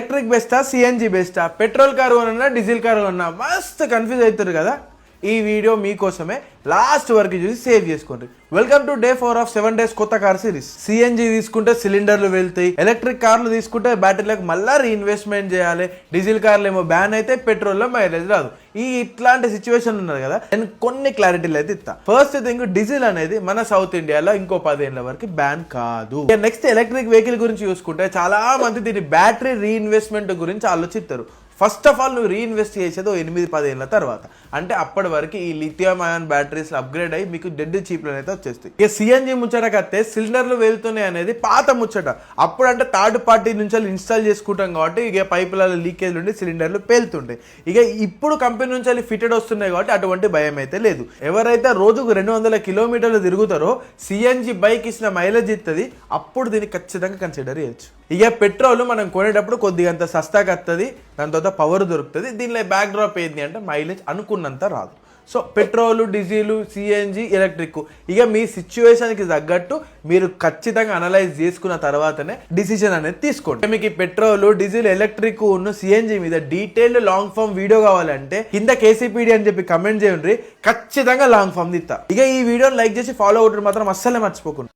Electric బెస్టా CNG బెస్టా, petrol car కొన్నా diesel car కొన్నా మస్తు కన్ఫ్యూజ్ అవుతారు కదా. ఈ వీడియో మీకోసమే, లాస్ట్ వరకు చూసి సేవ్ చేసుకోండి. Welcome to day 4 of 7 days కొత్త కార్ సిరీస్. సిఎన్జి తీసుకుంటే సిలిండర్లు వెళ్తాయి, ఎలక్ట్రిక్ కార్లు తీసుకుంటే బ్యాటరీలకు మళ్ళీ రీఇన్వెస్ట్మెంట్ చేయాలి, డీజిల్ కార్లు ఏమో బ్యాన్ అయితే పెట్రోల్లో మైలేజ్ రాదు. ఇట్లాంటి సిచ్యువేషన్ ఉన్నది కదా. నేను కొన్ని క్లారిటీలు అయితే ఇస్తా. ఫస్ట్ థింగ్, డీజిల్ అనేది మన సౌత్ ఇండియాలో ఇంకో 10 ఏళ్ల వరకు బ్యాన్ కాదు. నెక్స్ట్ ఎలక్ట్రిక్ వెహికల్ గురించి చూసుకుంటే చాలా మంది దీని బ్యాటరీ రీఇన్వెస్ట్మెంట్ గురించి ఆలోచిస్తారు. ఫస్ట్ ఆఫ్ ఆల్ నువ్వు రీఇన్వెస్ట్ చేసేది 8-10 ఏళ్ళ తర్వాత, అంటే అప్పటి వరకు ఈ లిథియం అయాన్ బ్యాటరీస్ అప్గ్రేడ్ అయ్యి మీకు డెడ్ చీప్లు అయితే వచ్చేస్తాయి. ఇక సిఎన్జి ముచ్చటకి వస్తే సిలిండర్లు వెళ్తున్నాయి అనేది పాత ముచ్చట. అప్పుడు అంటే థర్డ్ పార్టీ నుంచి ఇన్స్టాల్ చేసుకుంటాం కాబట్టి ఇక పైపుల లీకేజ్ నుండి సిలిండర్లు పేలుతుంటాయి. ఇక ఇప్పుడు కంపెనీ నుంచి ఫిటెడ్ వస్తున్నాయి కాబట్టి అటువంటి భయం అయితే లేదు. ఎవరైతే రోజుకు 200 కిలోమీటర్లు తిరుగుతారో సిఎన్జి బైక్ ఇచ్చిన మైలేజ్ ఇస్తుంది, అప్పుడు దీన్ని ఖచ్చితంగా కన్సిడర్ చేయొచ్చు. ఇక పెట్రోల్ మనం కొనేటప్పుడు కొద్దిగా అంత సస్తాగా వస్తుంది, దాని తర్వాత పవర్ దొరుకుతుంది. దీనిలో బ్యాక్ డ్రాప్ ఏంటి అంటే మైలేజ్ అనుకున్నంత రాదు. So petrol, diesel, CNG, electric ఇక మీ సిచ్యువేషన్కి తగ్గట్టు మీరు ఖచ్చితంగా అనలైజ్ చేసుకున్న తర్వాతనే డిసిజన్ అనేది తీసుకోండి. మీకు ఈ పెట్రోల్, డీజిల్, ఎలక్ట్రిక్ ఉన్న సిఎన్జి మీద డీటెయిల్డ్ లాంగ్ ఫామ్ వీడియో కావాలంటే కింద కేసీపీడీ అని చెప్పి కమెంట్ చేయండి, ఖచ్చితంగా లాంగ్ ఫామ్ ఇస్తా. ఇక ఈ వీడియోని లైక్ చేసి ఫాలో అవుతుంది మాత్రం అస్సలే మర్చిపోకుండా.